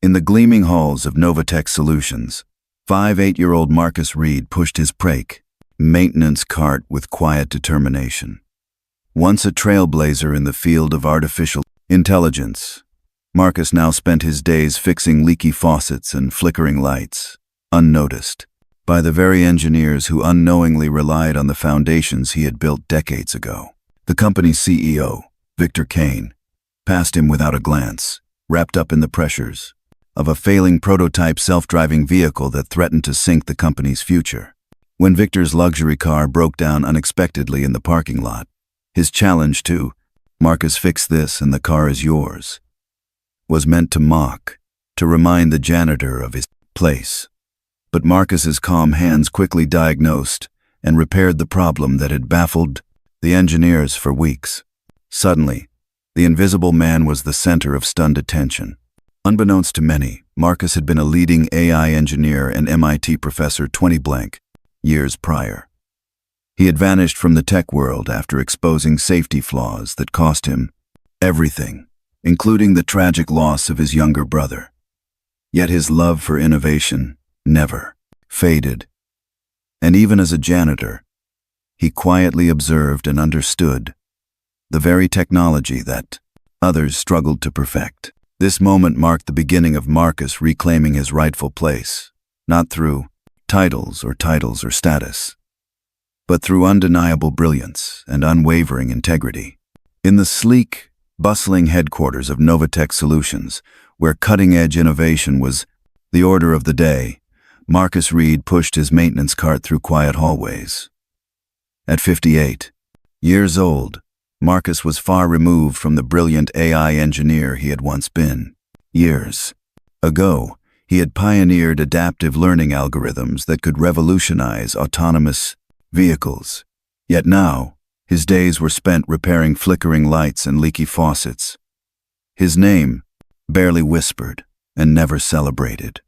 In the gleaming halls of Novatech Solutions, 8-year-old Marcus Reed pushed his brake, maintenance cart with quiet determination. Once a trailblazer in the field of artificial intelligence, Marcus now spent his days fixing leaky faucets and flickering lights, unnoticed by the very engineers who unknowingly relied on the foundations he had built decades ago. The company's CEO, Victor Kane, passed him without a glance, wrapped up in the pressures of a failing prototype self-driving vehicle that threatened to sink the company's future. When Victor's luxury car broke down unexpectedly in the parking lot, his challenge to, "Marcus, fix this and the car is yours," was meant to mock, to remind the janitor of his place. But Marcus's calm hands quickly diagnosed and repaired the problem that had baffled the engineers for weeks. Suddenly, the invisible man was the center of stunned attention. Unbeknownst to many, Marcus had been a leading AI engineer and MIT professor 20 years prior. He had vanished from the tech world after exposing safety flaws that cost him everything, including the tragic loss of his younger brother. Yet his love for innovation never faded. And even as a janitor, he quietly observed and understood the very technology that others struggled to perfect. This moment marked the beginning of Marcus reclaiming his rightful place, not through titles or status, but through undeniable brilliance and unwavering integrity. In the sleek, bustling headquarters of Novatech Solutions, where cutting-edge innovation was the order of the day, Marcus Reed pushed his maintenance cart through quiet hallways. At 58 years old, Marcus was far removed from the brilliant AI engineer he had once been. Years ago, he had pioneered adaptive learning algorithms that could revolutionize autonomous vehicles. Yet now, his days were spent repairing flickering lights and leaky faucets. His name, barely whispered and never celebrated.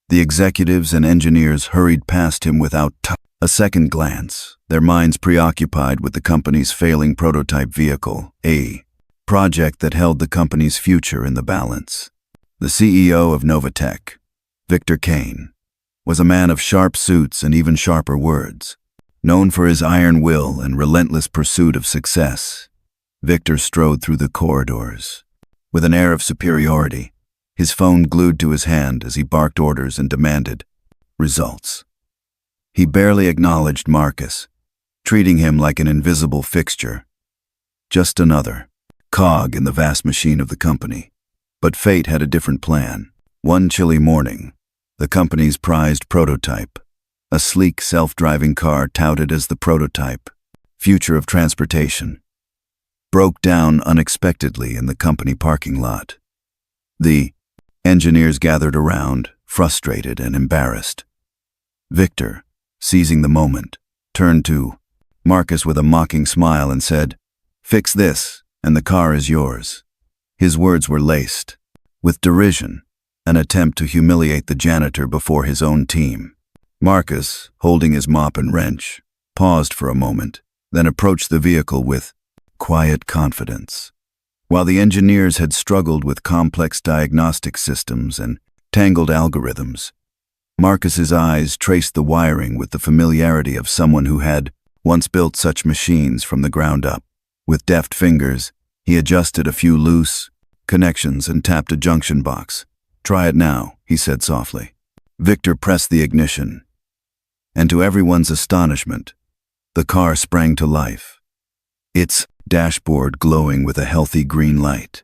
The executives and engineers hurried past him without a second glance, their minds preoccupied with the company's failing prototype vehicle, a project that held the company's future in the balance. The CEO of Novatech, Victor Kane, was a man of sharp suits and even sharper words. Known for his iron will and relentless pursuit of success, Victor strode through the corridors with an air of superiority, his phone glued to his hand as he barked orders and demanded results. He barely acknowledged Marcus, treating him like an invisible fixture, just another cog in the vast machine of the company. But fate had a different plan. One chilly morning, the company's prized prototype, a sleek self-driving car touted as the prototype, future of transportation, broke down unexpectedly in the company parking lot. The engineers gathered around, frustrated and embarrassed. Victor, seizing the moment, turned to Marcus with a mocking smile and said, "Fix this, and the car is yours." His words were laced with derision, an attempt to humiliate the janitor before his own team. Marcus, holding his mop and wrench, paused for a moment, then approached the vehicle with quiet confidence. While the engineers had struggled with complex diagnostic systems and tangled algorithms, Marcus's eyes traced the wiring with the familiarity of someone who had once built such machines from the ground up. With deft fingers, he adjusted a few loose connections and tapped a junction box. "Try it now," he said softly. Victor pressed the ignition, and to everyone's astonishment, the car sprang to life, its dashboard glowing with a healthy green light.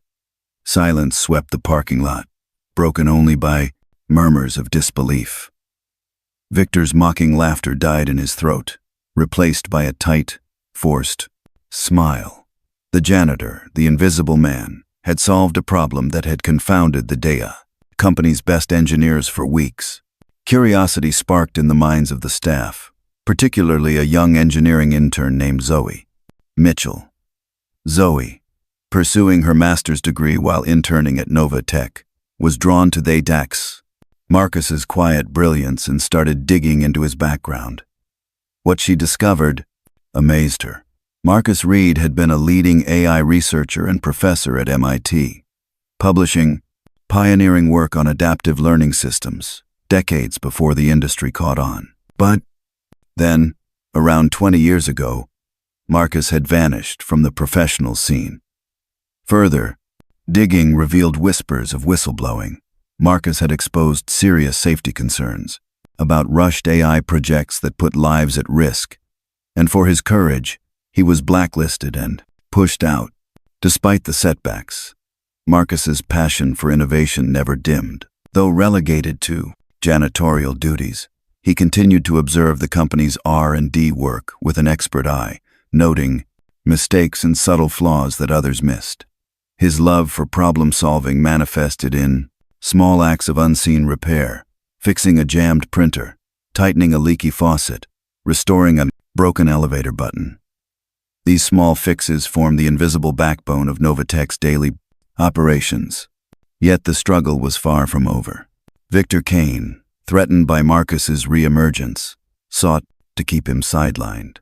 Silence swept the parking lot, broken only by murmurs of disbelief. Victor's mocking laughter died in his throat, replaced by a tight, forced smile. The janitor, the invisible man, had solved a problem that had confounded the DEA, company's best engineers, for weeks. Curiosity sparked in the minds of the staff, particularly a young engineering intern named Zoe Mitchell. Zoe, pursuing her master's degree while interning at Novatech, was drawn to the DEA's Marcus's quiet brilliance and started digging into his background. What she discovered amazed her. Marcus Reed had been a leading AI researcher and professor at MIT, publishing pioneering work on adaptive learning systems, decades before the industry caught on. But then, around 20 years ago, Marcus had vanished from the professional scene. Further, digging revealed whispers of whistleblowing. Marcus had exposed serious safety concerns about rushed AI projects that put lives at risk, and for his courage, he was blacklisted and pushed out. Despite the setbacks, Marcus's passion for innovation never dimmed. Though relegated to janitorial duties, he continued to observe the company's R&D work with an expert eye, noting mistakes and subtle flaws that others missed. His love for problem-solving manifested in small acts of unseen repair, fixing a jammed printer, tightening a leaky faucet, restoring a broken elevator button. These small fixes formed the invisible backbone of Novatech's daily operations. Yet the struggle was far from over. Victor Kane, threatened by Marcus's re-emergence, sought to keep him sidelined.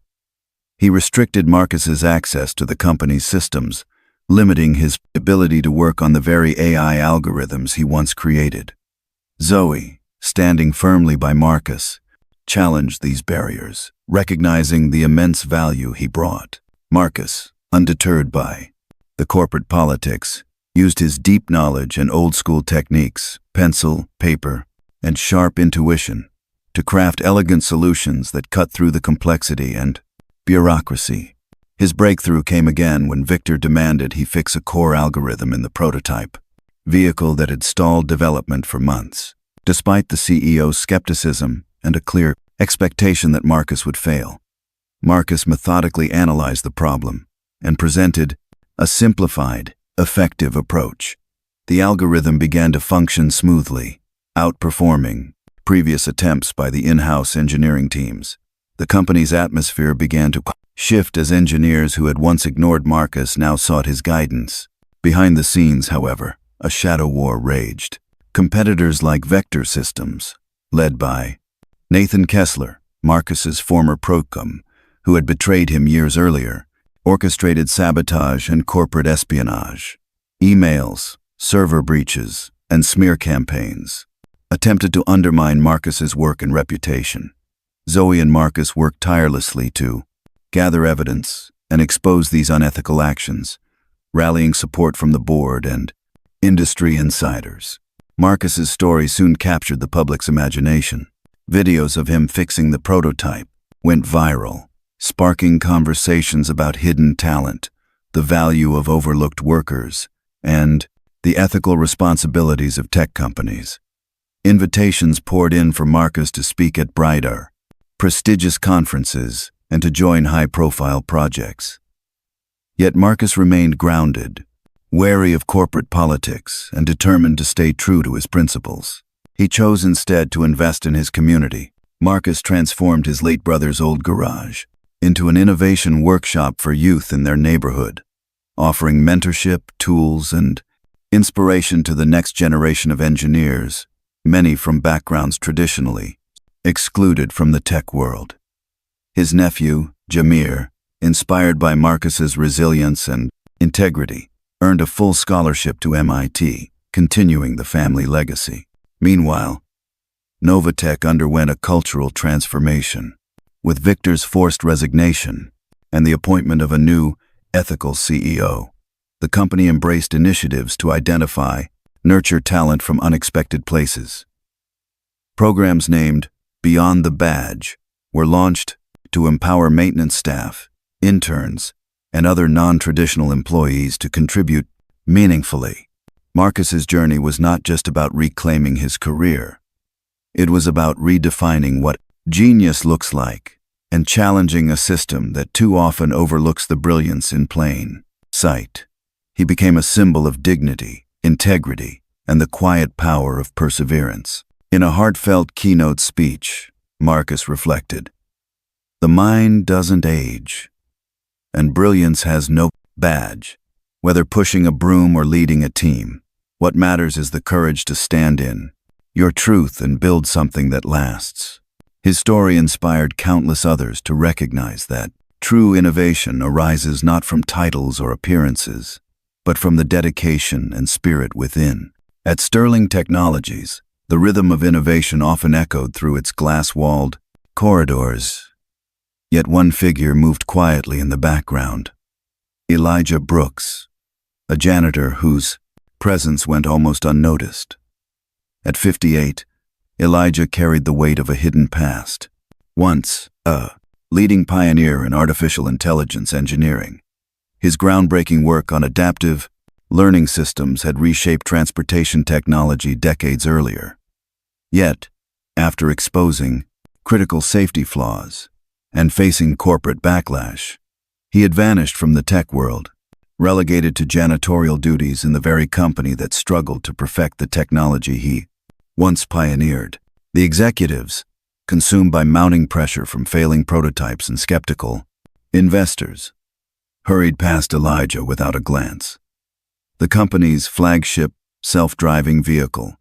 He restricted Marcus's access to the company's systems, limiting his ability to work on the very AI algorithms he once created. Zoe, standing firmly by Marcus, challenged these barriers, recognizing the immense value he brought. Marcus, undeterred by the corporate politics, used his deep knowledge and old-school techniques, pencil, paper, and sharp intuition, to craft elegant solutions that cut through the complexity and bureaucracy. His breakthrough came again when Victor demanded he fix a core algorithm in the prototype vehicle that had stalled development for months. Despite the CEO's skepticism and a clear expectation that Marcus would fail, Marcus methodically analyzed the problem and presented a simplified, effective approach. The algorithm began to function smoothly, outperforming previous attempts by the in-house engineering teams. The company's atmosphere began to shift as engineers who had once ignored Marcus now sought his guidance. Behind the scenes, however, a shadow war raged. Competitors like Vector Systems, led by Nathan Kessler, Marcus's former procom, who had betrayed him years earlier, orchestrated sabotage and corporate espionage. Emails, server breaches, and smear campaigns attempted to undermine Marcus's work and reputation. Zoe and Marcus worked tirelessly to gather evidence and expose these unethical actions, rallying support from the board and industry insiders. Marcus's story soon captured the public's imagination. Videos of him fixing the prototype went viral, sparking conversations about hidden talent, the value of overlooked workers, and the ethical responsibilities of tech companies. Invitations poured in for Marcus to speak at brighter, prestigious conferences and to join high-profile projects. Yet Marcus remained grounded, wary of corporate politics and determined to stay true to his principles. He chose instead to invest in his community. Marcus transformed his late brother's old garage into an innovation workshop for youth in their neighborhood, offering mentorship, tools, and inspiration to the next generation of engineers, many from backgrounds traditionally excluded from the tech world. His nephew, Jameer, inspired by Marcus's resilience and integrity, earned a full scholarship to MIT, continuing the family legacy. Meanwhile, Novatech underwent a cultural transformation. With Victor's forced resignation and the appointment of a new, ethical CEO, the company embraced initiatives to identify, nurture talent from unexpected places. Programs named Beyond the Badge were launched to empower maintenance staff, interns, and other non-traditional employees to contribute meaningfully. Marcus's journey was not just about reclaiming his career. It was about redefining what genius looks like and challenging a system that too often overlooks the brilliance in plain sight. He became a symbol of dignity, integrity, and the quiet power of perseverance. In a heartfelt keynote speech, Marcus reflected, "The mind doesn't age, and brilliance has no badge. Whether pushing a broom or leading a team, what matters is the courage to stand in your truth and build something that lasts." His story inspired countless others to recognize that true innovation arises not from titles or appearances, but from the dedication and spirit within. At Sterling Technologies, the rhythm of innovation often echoed through its glass-walled corridors. Yet one figure moved quietly in the background. Elijah Brooks, a janitor whose presence went almost unnoticed. At 58, Elijah carried the weight of a hidden past. Once a leading pioneer in artificial intelligence engineering, his groundbreaking work on adaptive learning systems had reshaped transportation technology decades earlier. Yet, after exposing critical safety flaws and facing corporate backlash, he had vanished from the tech world, relegated to janitorial duties in the very company that struggled to perfect the technology he once pioneered. The executives, consumed by mounting pressure from failing prototypes and skeptical investors, hurried past Elijah without a glance. The company's flagship self-driving vehicle,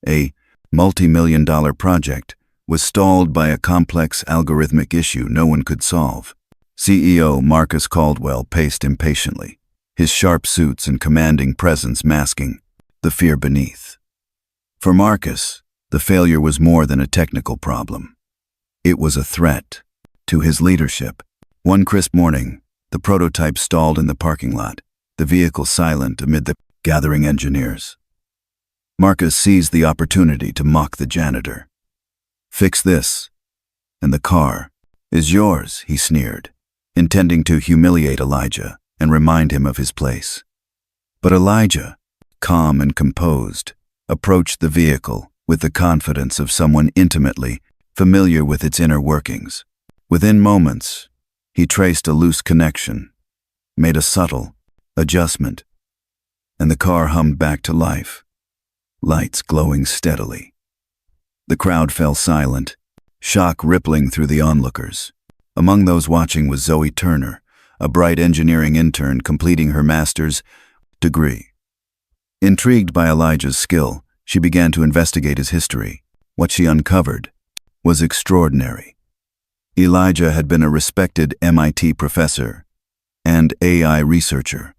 a multi-million-dollar project, was stalled by a complex algorithmic issue no one could solve. CEO Marcus Caldwell paced impatiently, his sharp suits and commanding presence masking the fear beneath. For Marcus, the failure was more than a technical problem. It was a threat to his leadership. One crisp morning, the prototype stalled in the parking lot, the vehicle silent amid the gathering engineers. Marcus seized the opportunity to mock the janitor. "Fix this, and the car is yours," he sneered, intending to humiliate Elijah and remind him of his place. But Elijah, calm and composed, approached the vehicle with the confidence of someone intimately familiar with its inner workings. Within moments, he traced a loose connection, made a subtle adjustment, and the car hummed back to life, lights glowing steadily. The crowd fell silent, shock rippling through the onlookers. Among those watching was Zoe Turner, a bright engineering intern completing her master's degree. Intrigued by Elijah's skill, she began to investigate his history. What she uncovered was extraordinary. Elijah had been a respected MIT professor and AI researcher,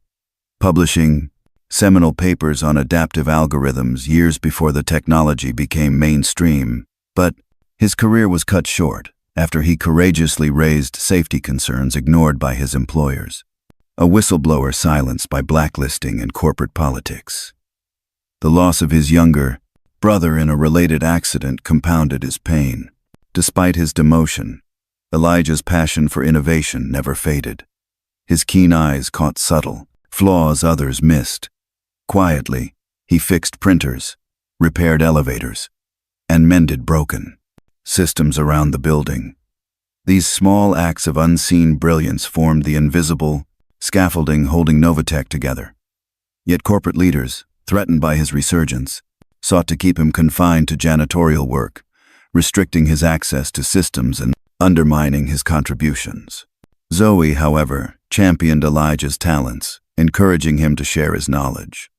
publishing seminal papers on adaptive algorithms years before the technology became mainstream. But his career was cut short after he courageously raised safety concerns ignored by his employers, a whistleblower silenced by blacklisting and corporate politics. The loss of his younger brother in a related accident compounded his pain. Despite his demotion, Elijah's passion for innovation never faded. His keen eyes caught subtle flaws others missed. Quietly, he fixed printers, repaired elevators, and mended broken systems around the building. These small acts of unseen brilliance formed the invisible scaffolding holding Novatech together. Yet corporate leaders, threatened by his resurgence, sought to keep him confined to janitorial work, restricting his access to systems and undermining his contributions. Zoe, however, championed Elijah's talents, encouraging him to share his knowledge.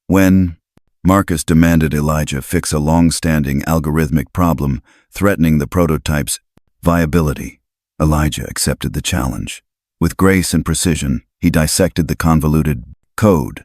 When Marcus demanded Elijah fix a long-standing algorithmic problem threatening the prototype's viability, Elijah accepted the challenge. With grace and precision, he dissected the convoluted code,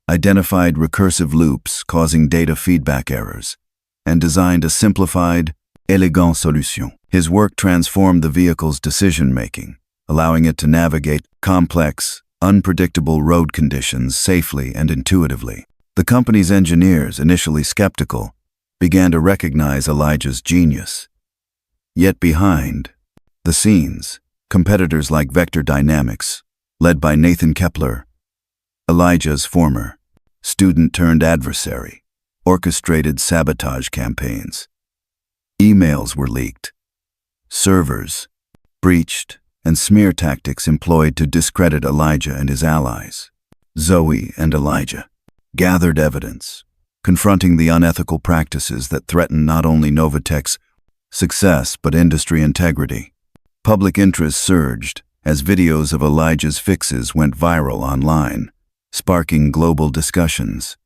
identified recursive loops causing data feedback errors, and designed a simplified, elegant solution. His work transformed the vehicle's decision-making, allowing it to navigate complex, unpredictable road conditions safely and intuitively. The company's engineers, initially skeptical, began to recognize Elijah's genius. Yet behind the scenes, competitors like Vector Dynamics, led by Nathan Kepler, Elijah's former student-turned-adversary, orchestrated sabotage campaigns. Emails were leaked, servers breached, and smear tactics employed to discredit Elijah and his allies. Zoe and Elijah gathered evidence, confronting the unethical practices that threatened not only Novatech's success but industry integrity. Public interest surged as videos of Elijah's fixes went viral online, sparking global discussions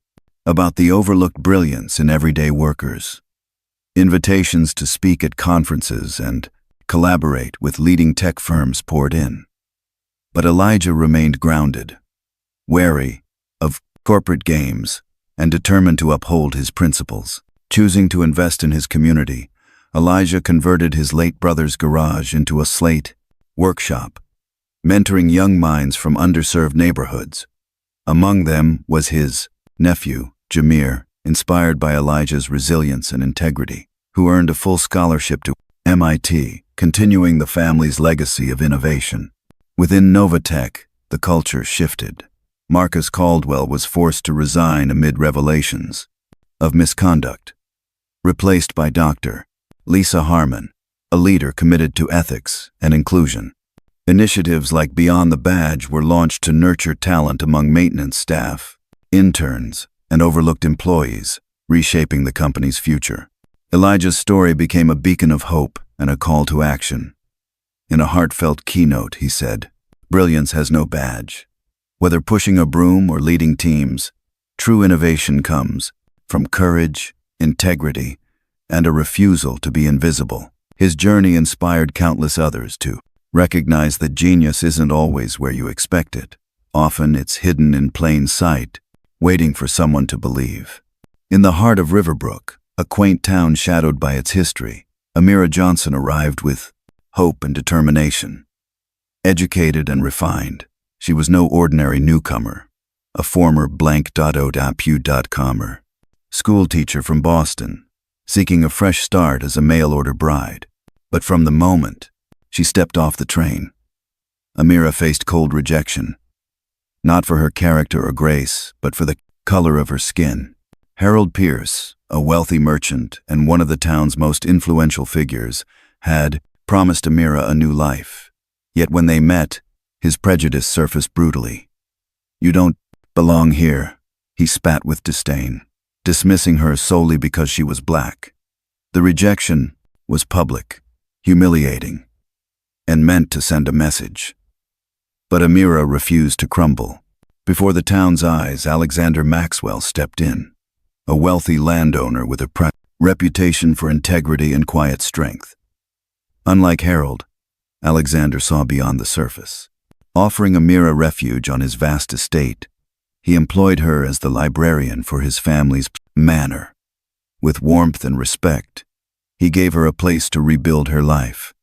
about the overlooked brilliance in everyday workers. Invitations to speak at conferences and collaborate with leading tech firms poured in. But Elijah remained grounded, wary of corporate games and determined to uphold his principles. Choosing to invest in his community, Elijah converted his late brother's garage into a slate workshop, mentoring young minds from underserved neighborhoods. Among them was his nephew, Jameer, inspired by Elijah's resilience and integrity, who earned a full scholarship to MIT, continuing the family's legacy of innovation. Within Novatech, the culture shifted. Marcus Caldwell was forced to resign amid revelations of misconduct, replaced by Dr. Lisa Harmon, a leader committed to ethics and inclusion. Initiatives like Beyond the Badge were launched to nurture talent among maintenance staff, interns, and overlooked employees, reshaping the company's future. Elijah's story became a beacon of hope and a call to action. In a heartfelt keynote, he said, "Brilliance has no badge. Whether pushing a broom or leading teams, true innovation comes from courage, integrity, and a refusal to be invisible." His journey inspired countless others to recognize that genius isn't always where you expect it. Often it's hidden in plain sight, waiting for someone to believe. In the heart of Riverbrook, a quaint town shadowed by its history, Amira Johnson arrived with hope and determination. Educated and refined, she was no ordinary newcomer, a former blank.odapu.comer, schoolteacher from Boston, seeking a fresh start as a mail-order bride. But from the moment she stepped off the train, Amira faced cold rejection, not for her character or grace, but for the color of her skin. Harold Pierce, a wealthy merchant and one of the town's most influential figures, had promised Amira a new life. Yet when they met, his prejudice surfaced brutally. "You don't belong here," he spat with disdain, dismissing her solely because she was black. The rejection was public, humiliating, and meant to send a message. But Amira refused to crumble. Before the town's eyes, Alexander Maxwell stepped in, a wealthy landowner with a reputation for integrity and quiet strength. Unlike Harold, Alexander saw beyond the surface. Offering Amira refuge on his vast estate, he employed her as the librarian for his family's manor. With warmth and respect, he gave her a place to rebuild her life.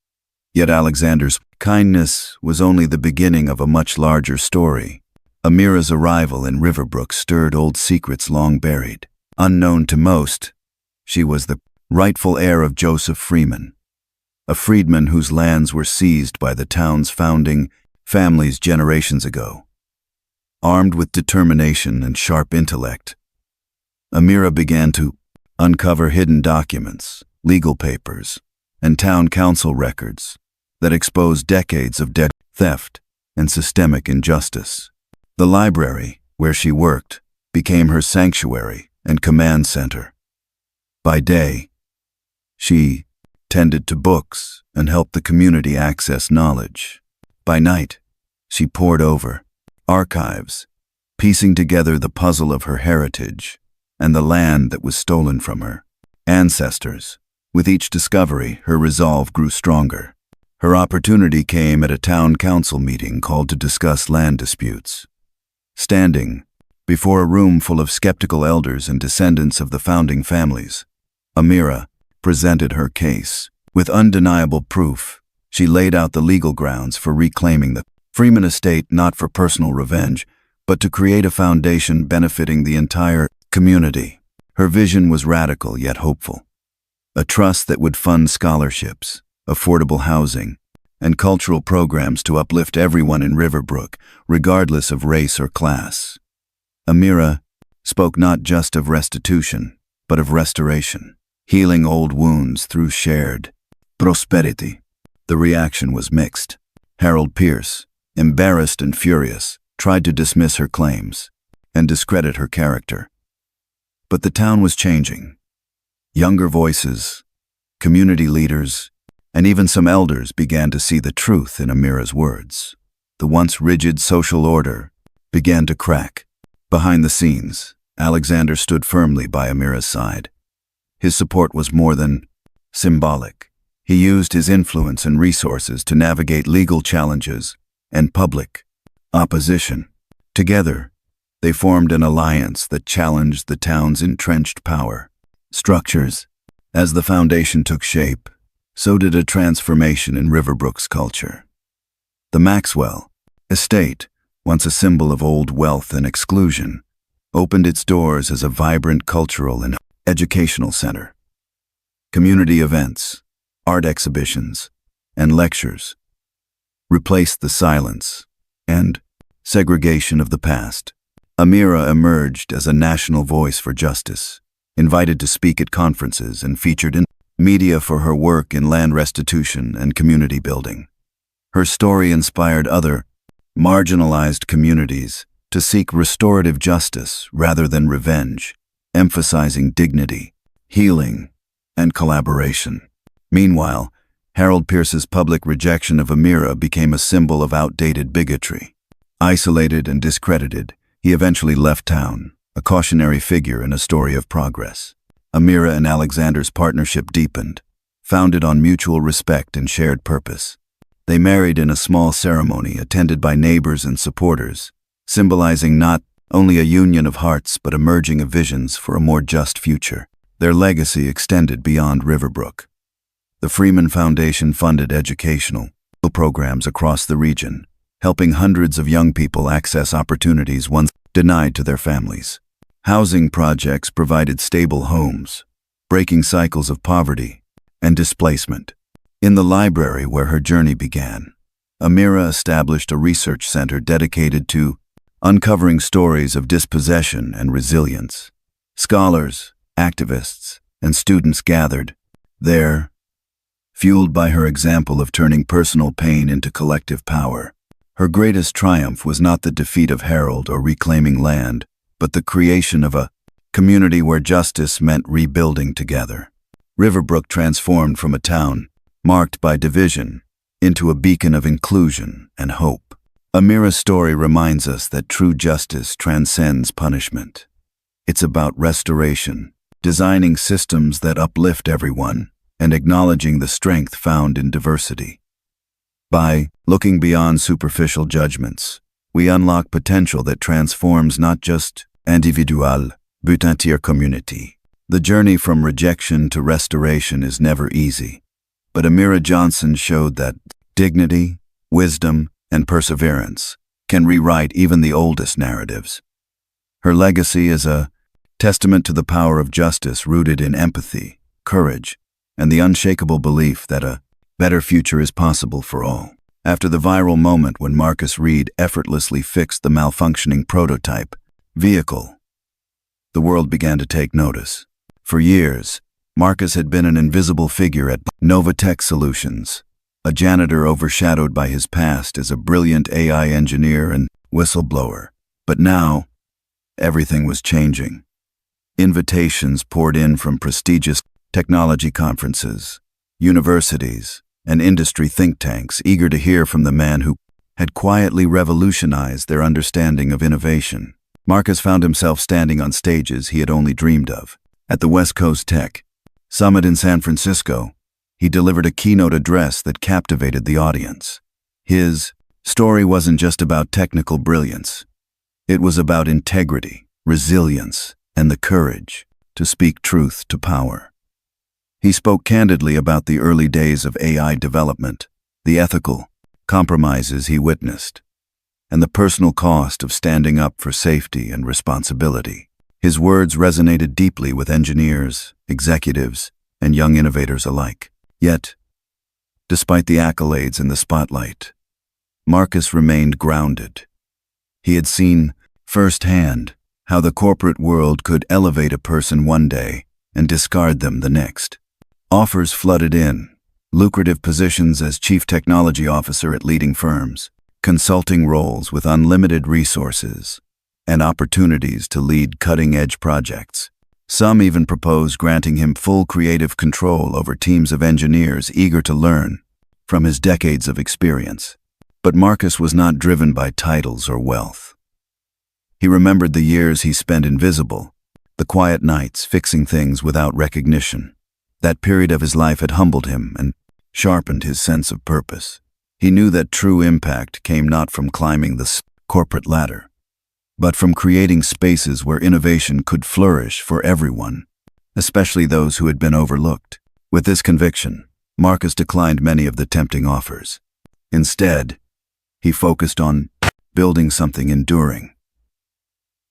Yet Alexander's kindness was only the beginning of a much larger story. Amira's arrival in Riverbrook stirred old secrets long buried. Unknown to most, she was the rightful heir of Joseph Freeman, a freedman whose lands were seized by the town's founding families generations ago. Armed with determination and sharp intellect, Amira began to uncover hidden documents, legal papers, and town council records that exposed decades of debt theft and systemic injustice. The library, where she worked, became her sanctuary and command center. By day, she tended to books and helped the community access knowledge. By night, she pored over archives, piecing together the puzzle of her heritage and the land that was stolen from her ancestors. With each discovery, her resolve grew stronger. Her opportunity came at a town council meeting called to discuss land disputes. Standing before a room full of skeptical elders and descendants of the founding families, Amira presented her case. With undeniable proof, she laid out the legal grounds for reclaiming the Freeman estate not for personal revenge, but to create a foundation benefiting the entire community. Her vision was radical yet hopeful. A trust that would fund scholarships, affordable housing, and cultural programs to uplift everyone in Riverbrook, regardless of race or class. Amira spoke not just of restitution, but of restoration, healing old wounds through shared prosperity. The reaction was mixed. Harold Pierce, embarrassed and furious, tried to dismiss her claims and discredit her character. But the town was changing. Younger voices, community leaders, and even some elders began to see the truth in Amira's words. The once rigid social order began to crack. Behind the scenes, Alexander stood firmly by Amira's side. His support was more than symbolic. He used his influence and resources to navigate legal challenges and public opposition. Together, They formed an alliance that challenged the town's entrenched power structures. As the foundation took shape, so did a transformation in Riverbrook's culture. The Maxwell estate, once a symbol of old wealth and exclusion, opened its doors as a vibrant cultural and educational center. Community events, art exhibitions, and lectures replaced the silence and segregation of the past. Amira emerged as a national voice for justice, invited to speak at conferences and featured in media for her work in land restitution and community building. Her story inspired other marginalized communities to seek restorative justice rather than revenge, emphasizing dignity, healing, and collaboration. Meanwhile, Harold Pierce's public rejection of Amira became a symbol of outdated bigotry. Isolated and discredited, he eventually left town, a cautionary figure in a story of progress. Amira and Alexander's partnership deepened, founded on mutual respect and shared purpose. They married in a small ceremony attended by neighbors and supporters, symbolizing not only a union of hearts but a merging of visions for a more just future. Their legacy extended beyond Riverbrook. The Freeman Foundation funded educational programs across the region, helping hundreds of young people access opportunities once denied to their families. Housing projects provided stable homes, breaking cycles of poverty and displacement. In the library where her journey began, Amira established a research center dedicated to uncovering stories of dispossession and resilience. Scholars, activists, and students gathered there, fueled by her example of turning personal pain into collective power. Her greatest triumph was not the defeat of Harold or reclaiming land, but the creation of a community where justice meant rebuilding together. Riverbrook transformed from a town marked by division into a beacon of inclusion and hope. Amira's story reminds us that true justice transcends punishment. It's about restoration, designing systems that uplift everyone, and acknowledging the strength found in diversity. By looking beyond superficial judgments, we unlock potential that transforms not just individual, but entire community. The journey from rejection to restoration is never easy, but Amira Johnson showed that dignity, wisdom, and perseverance can rewrite even the oldest narratives. Her legacy is a testament to the power of justice rooted in empathy, courage, and the unshakable belief that a better future is possible for all. After the viral moment when Marcus Reed effortlessly fixed the malfunctioning prototype vehicle, the world began to take notice. For years, Marcus had been an invisible figure at Novatech Solutions, a janitor overshadowed by his past as a brilliant AI engineer and whistleblower. But now, everything was changing. Invitations poured in from prestigious technology conferences, universities, and industry think tanks eager to hear from the man who had quietly revolutionized their understanding of innovation. Marcus found himself standing on stages he had only dreamed of. At the West Coast Tech Summit in San Francisco, he delivered a keynote address that captivated the audience. His story wasn't just about technical brilliance. It was about integrity, resilience, and the courage to speak truth to power. He spoke candidly about the early days of AI development, the ethical compromises he witnessed, and the personal cost of standing up for safety and responsibility. His words resonated deeply with engineers, executives, and young innovators alike. Yet, despite the accolades in the spotlight, Marcus remained grounded. He had seen firsthand how the corporate world could elevate a person one day and discard them the next. Offers flooded in, lucrative positions as chief technology officer at leading firms, consulting roles with unlimited resources, and opportunities to lead cutting-edge projects. Some even proposed granting him full creative control over teams of engineers eager to learn from his decades of experience. But Marcus was not driven by titles or wealth. He remembered the years he spent invisible, the quiet nights fixing things without recognition. That period of his life had humbled him and sharpened his sense of purpose. He knew that true impact came not from climbing the corporate ladder, but from creating spaces where innovation could flourish for everyone, especially those who had been overlooked. With this conviction, Marcus declined many of the tempting offers. Instead, he focused on building something enduring.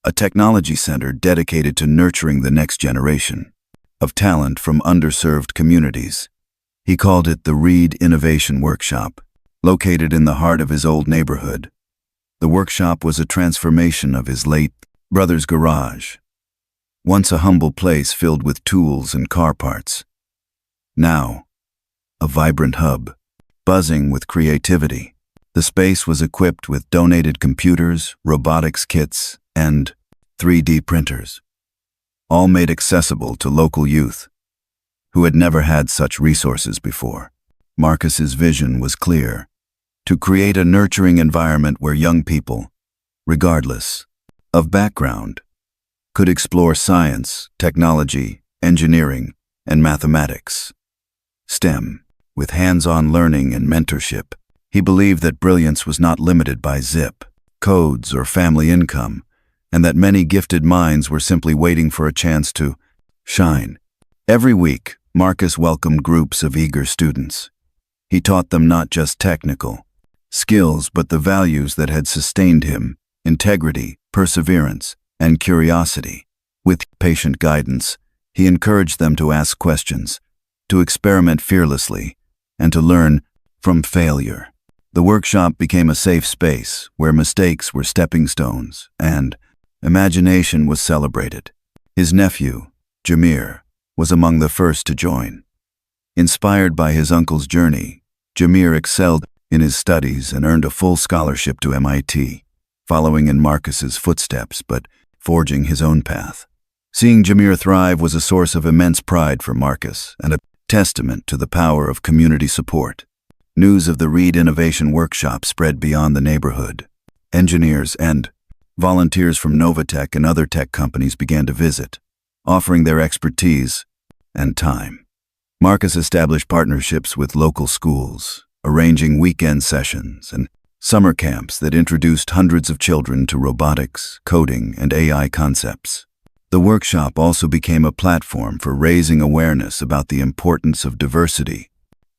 A technology center dedicated to nurturing the next generation of talent from underserved communities. He called it the Reed Innovation Workshop, located in the heart of his old neighborhood. The workshop was a transformation of his late brother's garage, once a humble place filled with tools and car parts. Now, a vibrant hub, buzzing with creativity. The space was equipped with donated computers, robotics kits, and 3D printers, all made accessible to local youth who had never had such resources before. Marcus's vision was clear: to create a nurturing environment where young people, regardless of background, could explore science, technology, engineering, and mathematics. STEM, with hands-on learning and mentorship. He believed that brilliance was not limited by zip codes or family income, and that many gifted minds were simply waiting for a chance to shine. Every week, Marcus welcomed groups of eager students. He taught them not just technical skills, but the values that had sustained him: integrity, perseverance, and curiosity. With patient guidance, he encouraged them to ask questions, to experiment fearlessly, and to learn from failure. The workshop became a safe space where mistakes were stepping stones and imagination was celebrated. His nephew, Jameer, was among the first to join. Inspired by his uncle's journey, Jameer excelled in his studies and earned a full scholarship to MIT, following in Marcus's footsteps but forging his own path. Seeing Jameer thrive was a source of immense pride for Marcus and a testament to the power of community support. News of the Reed Innovation Workshop spread beyond the neighborhood. Engineers and volunteers from Novatech and other tech companies began to visit, offering their expertise and time. Marcus established partnerships with local schools, arranging weekend sessions and summer camps that introduced hundreds of children to robotics, coding, and AI concepts. The workshop also became a platform for raising awareness about the importance of diversity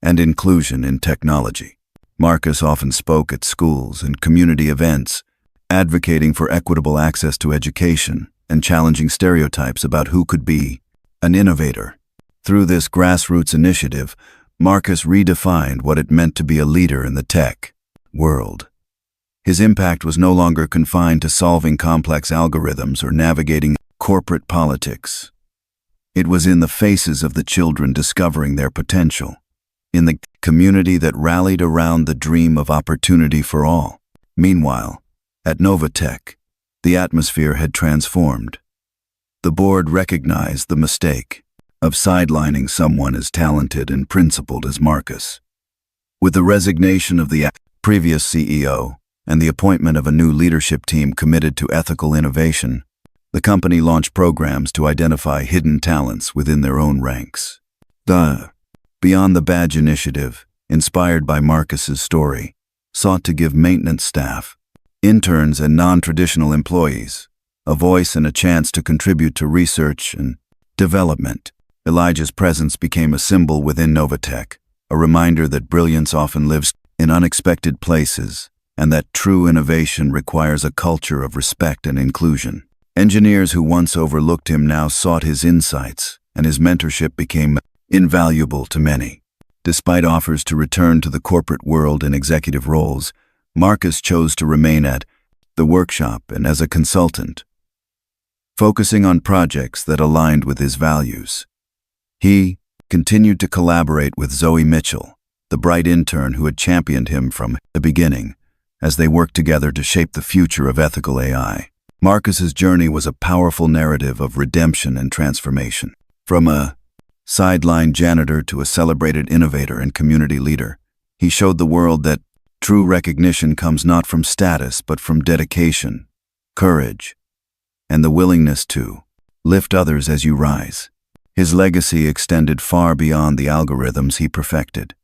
and inclusion in technology. Marcus often spoke at schools and community events, advocating for equitable access to education and challenging stereotypes about who could be an innovator. Through this grassroots initiative, Marcus redefined what it meant to be a leader in the tech world. His impact was no longer confined to solving complex algorithms or navigating corporate politics. It was in the faces of the children discovering their potential, in the community that rallied around the dream of opportunity for all. Meanwhile, at Novatech, the atmosphere had transformed. The board recognized the mistake of sidelining someone as talented and principled as Marcus. With the resignation of the previous CEO and the appointment of a new leadership team committed to ethical innovation, the company launched programs to identify hidden talents within their own ranks. The Beyond the Badge initiative, inspired by Marcus's story, sought to give maintenance staff, interns, and non-traditional employees a voice and a chance to contribute to research and development. Elijah's presence became a symbol within Novatech, a reminder that brilliance often lives in unexpected places and that true innovation requires a culture of respect and inclusion. Engineers who once overlooked him now sought his insights, and his mentorship became invaluable to many. Despite offers to return to the corporate world in executive roles, Marcus chose to remain at the workshop and as a consultant, focusing on projects that aligned with his values. He continued to collaborate with Zoe Mitchell, the bright intern who had championed him from the beginning, as they worked together to shape the future of ethical AI. Marcus's journey was a powerful narrative of redemption and transformation. From a sidelined janitor to a celebrated innovator and community leader, he showed the world that true recognition comes not from status but from dedication, courage, and the willingness to lift others as you rise. His legacy extended far beyond the algorithms he perfected.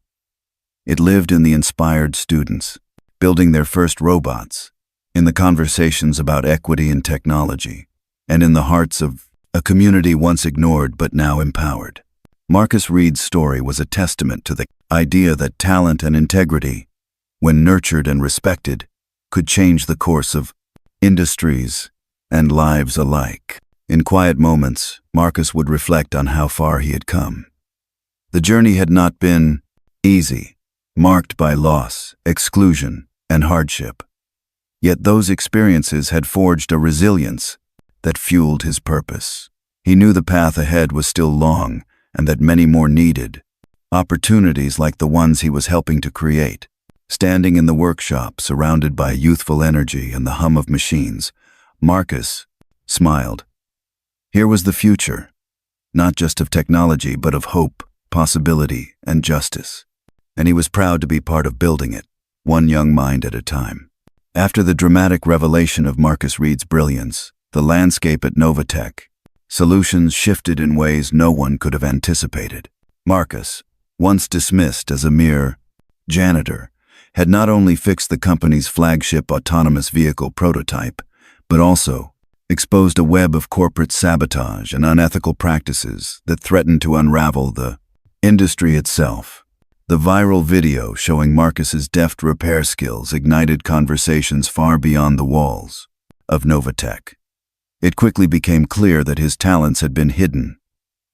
It lived in the inspired students, building their first robots, in the conversations about equity and technology, and in the hearts of a community once ignored but now empowered. Marcus Reed's story was a testament to the idea that talent and integrity, when nurtured and respected, could change the course of industries and lives alike. In quiet moments, Marcus would reflect on how far he had come. The journey had not been easy, marked by loss, exclusion, and hardship. Yet those experiences had forged a resilience that fueled his purpose. He knew the path ahead was still long and that many more needed opportunities like the ones he was helping to create. Standing in the workshop, surrounded by youthful energy and the hum of machines, Marcus smiled. Here was the future, not just of technology, but of hope, possibility, and justice. And he was proud to be part of building it, one young mind at a time. After the dramatic revelation of Marcus Reed's brilliance, the landscape at Novatech, solutions shifted in ways no one could have anticipated. Marcus, once dismissed as a mere janitor, had not only fixed the company's flagship autonomous vehicle prototype, but also exposed a web of corporate sabotage and unethical practices that threatened to unravel the industry itself. The viral video showing Marcus's deft repair skills ignited conversations far beyond the walls of Novatech. It quickly became clear that his talents had been hidden,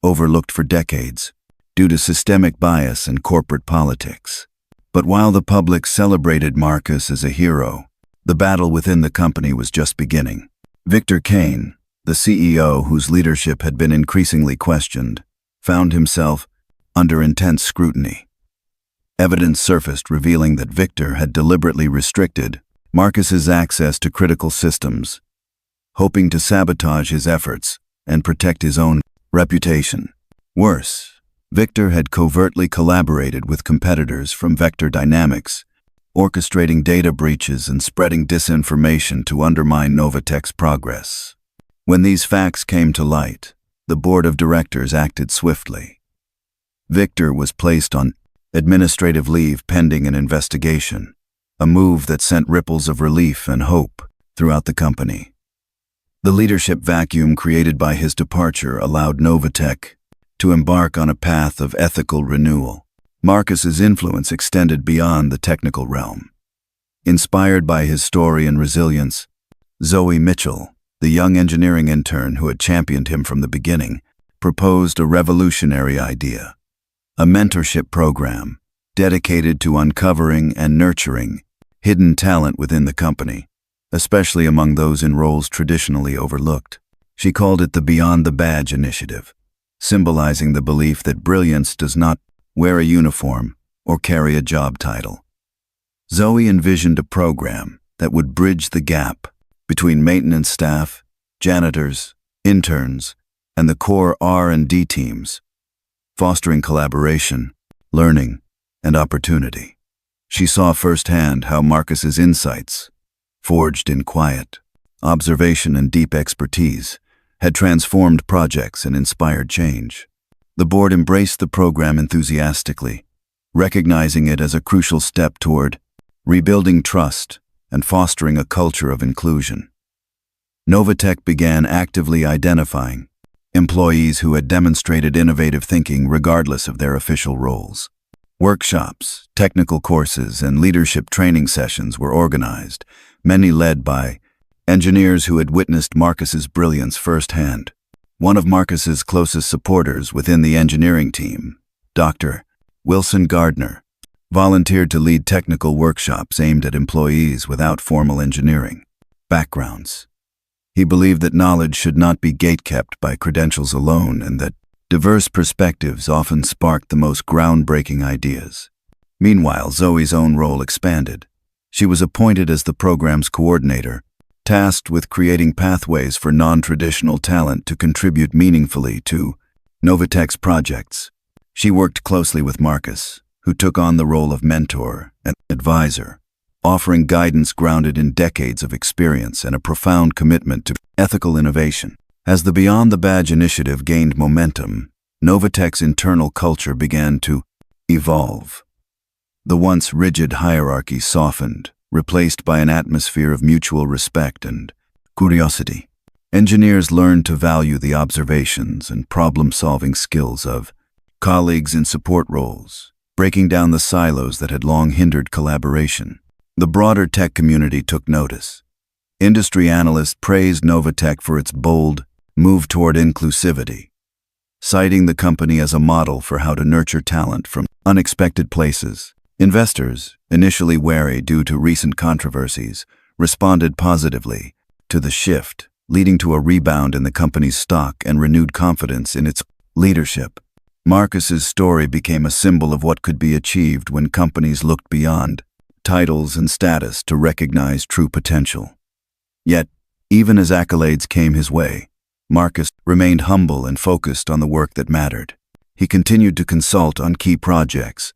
overlooked for decades, due to systemic bias and corporate politics. But while the public celebrated Marcus as a hero, the battle within the company was just beginning. Victor Kane, the CEO whose leadership had been increasingly questioned, found himself under intense scrutiny. Evidence surfaced revealing that Victor had deliberately restricted Marcus's access to critical systems, hoping to sabotage his efforts and protect his own reputation. Worse, Victor had covertly collaborated with competitors from Vector Dynamics, orchestrating data breaches and spreading disinformation to undermine Novatech's progress. When these facts came to light, the board of directors acted swiftly. Victor was placed on administrative leave pending an investigation, a move that sent ripples of relief and hope throughout the company. The leadership vacuum created by his departure allowed Novatech to embark on a path of ethical renewal. Marcus's influence extended beyond the technical realm. Inspired by his story and resilience, Zoe Mitchell, the young engineering intern who had championed him from the beginning, proposed a revolutionary idea: a mentorship program dedicated to uncovering and nurturing hidden talent within the company, especially among those in roles traditionally overlooked. She called it the Beyond the Badge initiative, symbolizing the belief that brilliance does not wear a uniform or carry a job title. Zoe envisioned a program that would bridge the gap between maintenance staff, janitors, interns, and the core R&D teams, fostering collaboration, learning, and opportunity. She saw firsthand how Marcus's insights, forged in quiet observation and deep expertise, had transformed projects and inspired change. The board embraced the program enthusiastically, recognizing it as a crucial step toward rebuilding trust and fostering a culture of inclusion. Novatech began actively identifying employees who had demonstrated innovative thinking regardless of their official roles. Workshops, technical courses, and leadership training sessions were organized, many led by engineers who had witnessed Marcus's brilliance firsthand. One of Marcus's closest supporters within the engineering team, Dr. Wilson Gardner, volunteered to lead technical workshops aimed at employees without formal engineering backgrounds. He believed that knowledge should not be gatekept by credentials alone, and that diverse perspectives often sparked the most groundbreaking ideas. Meanwhile, Zoe's own role expanded. She was appointed as the program's coordinator, tasked with creating pathways for non-traditional talent to contribute meaningfully to Novatech's projects. She worked closely with Marcus, who took on the role of mentor and advisor, offering guidance grounded in decades of experience and a profound commitment to ethical innovation. As the Beyond the Badge initiative gained momentum, Novatech's internal culture began to evolve. The once rigid hierarchy softened, replaced by an atmosphere of mutual respect and curiosity. Engineers learned to value the observations and problem-solving skills of colleagues in support roles, breaking down the silos that had long hindered collaboration. The broader tech community took notice. Industry analysts praised Novatech for its bold move toward inclusivity, citing the company as a model for how to nurture talent from unexpected places. Investors, initially wary due to recent controversies, responded positively to the shift, leading to a rebound in the company's stock and renewed confidence in its leadership. Marcus's story became a symbol of what could be achieved when companies looked beyond titles and status to recognize true potential. Yet, even as accolades came his way, Marcus remained humble and focused on the work that mattered. He continued to consult on key projects,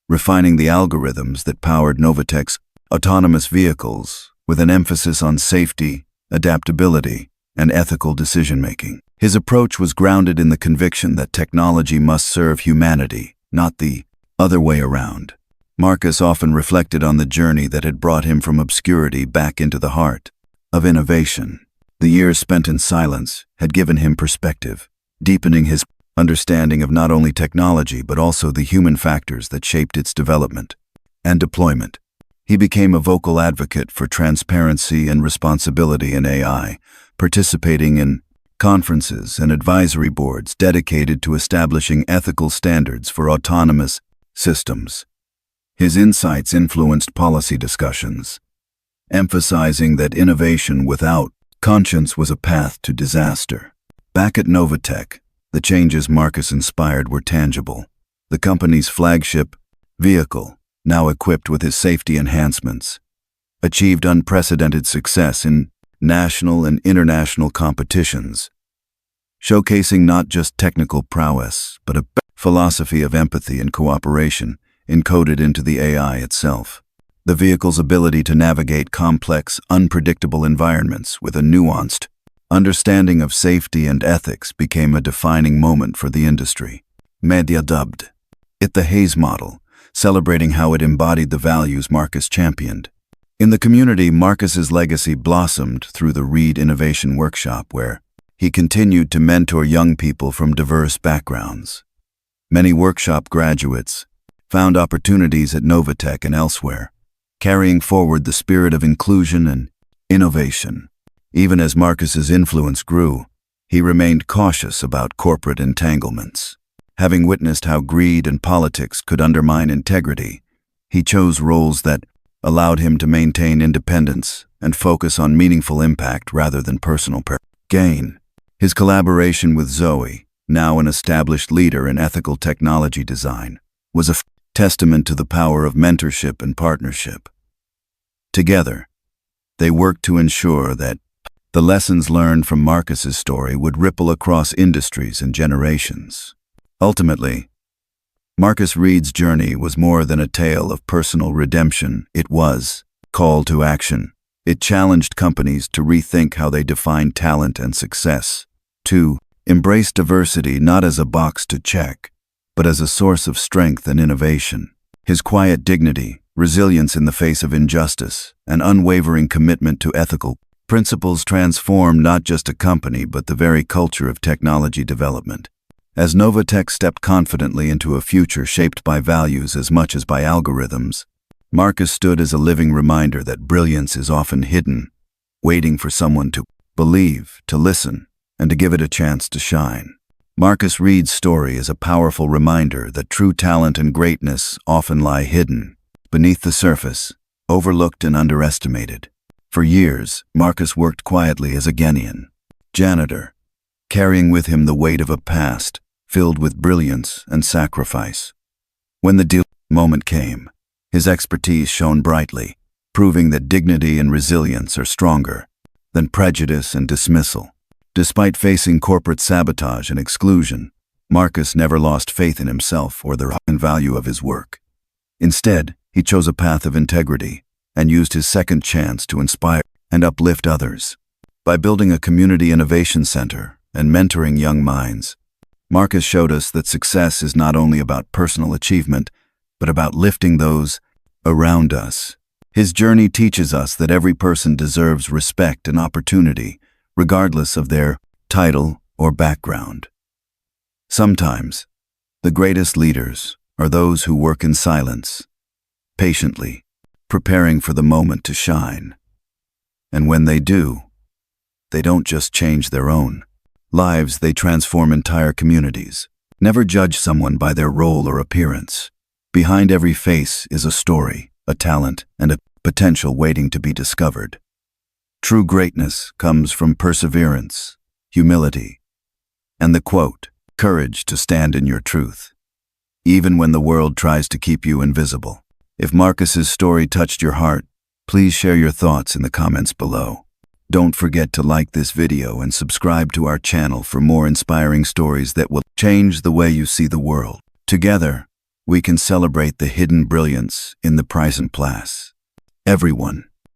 refining the algorithms that powered Novatech's autonomous vehicles with an emphasis on safety, adaptability, and ethical decision-making. His approach was grounded in the conviction that technology must serve humanity, not the other way around. Marcus often reflected on the journey that had brought him from obscurity back into the heart of innovation. The years spent in silence had given him perspective, deepening his understanding of not only technology but also the human factors that shaped its development and deployment. He became a vocal advocate for transparency and responsibility in AI, participating in conferences and advisory boards dedicated to establishing ethical standards for autonomous systems. His insights influenced policy discussions, emphasizing that innovation without conscience was a path to disaster. Back at Novatech, the changes Marcus inspired were tangible. The company's flagship vehicle, now equipped with his safety enhancements, achieved unprecedented success in national and international competitions, showcasing not just technical prowess, but a philosophy of empathy and cooperation encoded into the AI itself. The vehicle's ability to navigate complex, unpredictable environments with a nuanced understanding of safety and ethics became a defining moment for the industry. Media dubbed it the Hayes model, celebrating how it embodied the values Marcus championed. In the community, Marcus's legacy blossomed through the Reed Innovation Workshop, where he continued to mentor young people from diverse backgrounds. Many workshop graduates found opportunities at Novatech and elsewhere, carrying forward the spirit of inclusion and innovation. Even as Marcus's influence grew, he remained cautious about corporate entanglements. Having witnessed how greed and politics could undermine integrity, he chose roles that allowed him to maintain independence and focus on meaningful impact rather than personal gain. His collaboration with Zoe, now an established leader in ethical technology design, was a testament to the power of mentorship and partnership. Together, they worked to ensure that the lessons learned from Marcus's story would ripple across industries and generations. Ultimately, Marcus Reed's journey was more than a tale of personal redemption. It was a call to action. It challenged companies to rethink how they define talent and success, to embrace diversity not as a box to check, but as a source of strength and innovation. His quiet dignity, resilience in the face of injustice, and unwavering commitment to ethical principles transformed not just a company but the very culture of technology development. As Novatech stepped confidently into a future shaped by values as much as by algorithms, Marcus stood as a living reminder that brilliance is often hidden, waiting for someone to believe, to listen, and to give it a chance to shine. Marcus Reed's story is a powerful reminder that true talent and greatness often lie hidden, beneath the surface, overlooked and underestimated. For years, Marcus worked quietly as a janitor, carrying with him the weight of a past filled with brilliance and sacrifice. When the deal moment came, his expertise shone brightly, proving that dignity and resilience are stronger than prejudice and dismissal. Despite facing corporate sabotage and exclusion, Marcus never lost faith in himself or the value of his work. Instead, he chose a path of integrity and used his second chance to inspire and uplift others. By building a community innovation center and mentoring young minds, Marcus showed us that success is not only about personal achievement, but about lifting those around us. His journey teaches us that every person deserves respect and opportunity, regardless of their title or background. Sometimes, the greatest leaders are those who work in silence, patiently, preparing for the moment to shine. And when they do, they don't just change their own lives, they transform entire communities. Never judge someone by their role or appearance. Behind every face is a story, a talent, and a potential waiting to be discovered. True greatness comes from perseverance, humility, and the quote, courage to stand in your truth, even when the world tries to keep you invisible. If Marcus's story touched your heart, please share your thoughts in the comments below. Don't forget to like this video and subscribe to our channel for more inspiring stories that will change the way you see the world. Together, we can celebrate the hidden brilliance in the present class. Everyone,